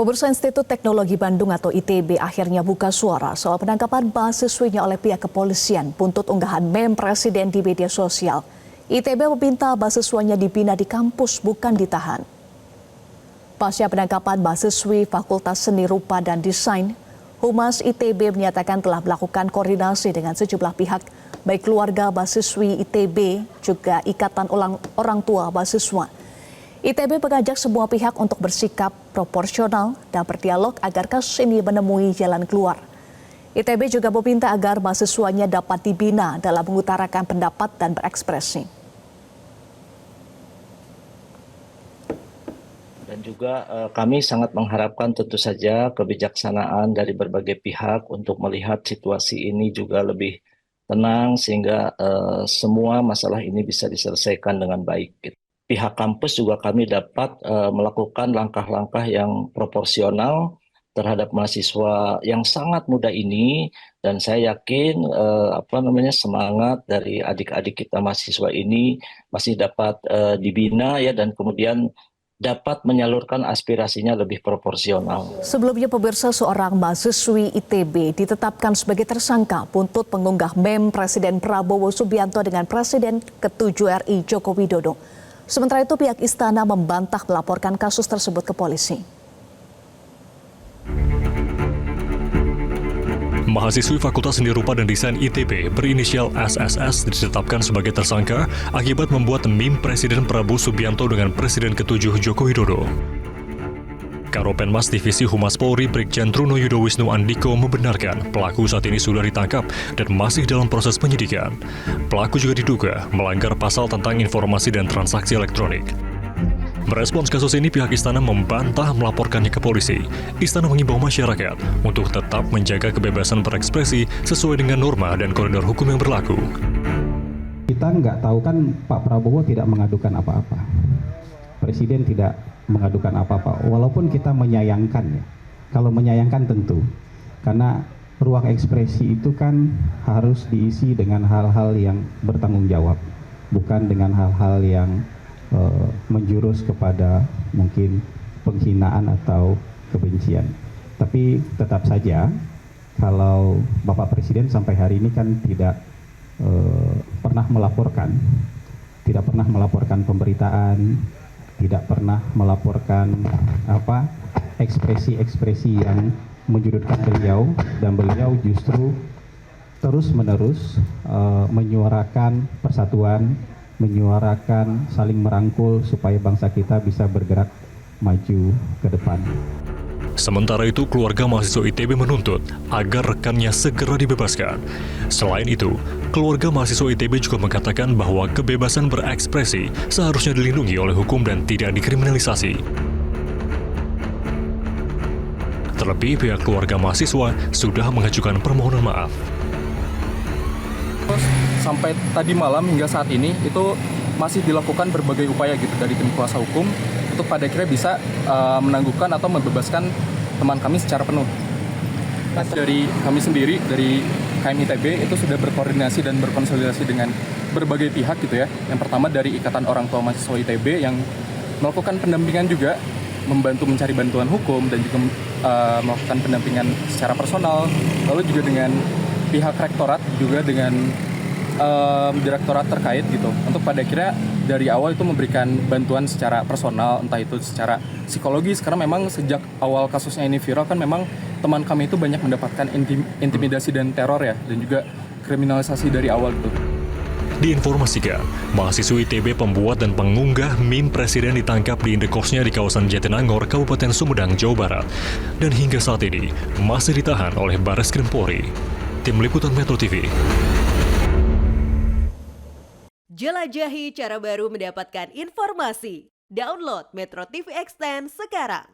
Pemirsa Institut Teknologi Bandung atau ITB akhirnya buka suara soal penangkapan mahasiswinya oleh pihak kepolisian buntut unggahan meme presiden di media sosial. ITB meminta mahasiswanya dibina di kampus, bukan ditahan. Pasca penangkapan mahasiswi Fakultas Seni Rupa dan Desain, Humas ITB menyatakan telah melakukan koordinasi dengan sejumlah pihak, baik keluarga mahasiswi ITB juga ikatan orang tua mahasiswa. ITB mengajak semua pihak untuk bersikap proporsional dan berdialog agar kasus ini menemui jalan keluar. ITB juga meminta agar mahasiswanya dapat dibina dalam mengutarakan pendapat dan berekspresi. Dan juga kami sangat mengharapkan tentu saja kebijaksanaan dari berbagai pihak untuk melihat situasi ini juga lebih tenang sehingga semua masalah ini bisa diselesaikan dengan baik. Pihak kampus juga kami dapat melakukan langkah-langkah yang proporsional terhadap mahasiswa yang sangat muda ini, dan saya yakin semangat dari adik-adik kita mahasiswa ini masih dapat dibina ya, dan kemudian dapat menyalurkan aspirasinya lebih proporsional. Sebelumnya pemirsa, seorang mahasiswi ITB ditetapkan sebagai tersangka buntut mengunggah meme Presiden Prabowo Subianto dengan Presiden ke-7 RI Joko Widodo. Sementara itu pihak istana membantah melaporkan kasus tersebut ke polisi. Mahasiswi Fakultas Seni Rupa dan Desain ITB berinisial SSS ditetapkan sebagai tersangka akibat membuat meme Presiden Prabowo Subianto dengan Presiden ke-7 Joko Widodo. Karopenmas Divisi Humas Polri Brigjen Truno Yudo Wisnu Andiko membenarkan pelaku saat ini sudah ditangkap dan masih dalam proses penyidikan. Pelaku juga diduga melanggar pasal tentang informasi dan transaksi elektronik. Merespons kasus ini, pihak istana membantah melaporkannya ke polisi. Istana mengimbau masyarakat untuk tetap menjaga kebebasan berekspresi sesuai dengan norma dan koridor hukum yang berlaku. Kita nggak tahu kan, Pak Prabowo tidak mengadukan apa-apa. Presiden tidak mengadukan apa-apa, walaupun kita menyayangkan ya. Kalau menyayangkan tentu, karena ruang ekspresi itu kan harus diisi dengan hal-hal yang bertanggung jawab, bukan dengan hal-hal yang menjurus kepada mungkin penghinaan atau kebencian. Tapi tetap saja, kalau Bapak Presiden sampai hari ini kan tidak pernah melaporkan pemberitaan, tidak pernah melaporkan ekspresi-ekspresi yang menyudutkan beliau, dan beliau justru terus-menerus menyuarakan persatuan, menyuarakan saling merangkul supaya bangsa kita bisa bergerak maju ke depan. Sementara itu, keluarga mahasiswa ITB menuntut agar rekannya segera dibebaskan. Selain itu, keluarga mahasiswa ITB juga mengatakan bahwa kebebasan berekspresi seharusnya dilindungi oleh hukum dan tidak dikriminalisasi. Terlebih, pihak keluarga mahasiswa sudah mengajukan permohonan maaf. Sampai tadi malam hingga saat ini itu masih dilakukan berbagai upaya gitu dari tim kuasa hukum untuk pada akhirnya bisa menangguhkan atau membebaskan teman kami secara penuh. Dari kami sendiri, dari KM ITB itu sudah berkoordinasi dan berkonsolidasi dengan berbagai pihak gitu ya. Yang pertama dari Ikatan Orang Tua Mahasiswa ITB yang melakukan pendampingan juga, membantu mencari bantuan hukum dan juga melakukan pendampingan secara personal. Lalu juga dengan pihak rektorat, juga dengan direktorat terkait gitu, untuk pada akhirnya dari awal itu memberikan bantuan secara personal, entah itu secara psikologis, karena memang sejak awal kasusnya ini viral kan memang teman kami itu banyak mendapatkan intimidasi dan teror ya, dan juga kriminalisasi dari awal gitu. Diinformasikan, mahasiswa ITB pembuat dan pengunggah meme presiden ditangkap di indekosnya di kawasan Jatinangor, Kabupaten Sumedang, Jawa Barat, dan hingga saat ini masih ditahan oleh Barreskrim Polri. Tim Liputan Metro TV. Jelajahi cara baru mendapatkan informasi. Download Metro TV Extend sekarang.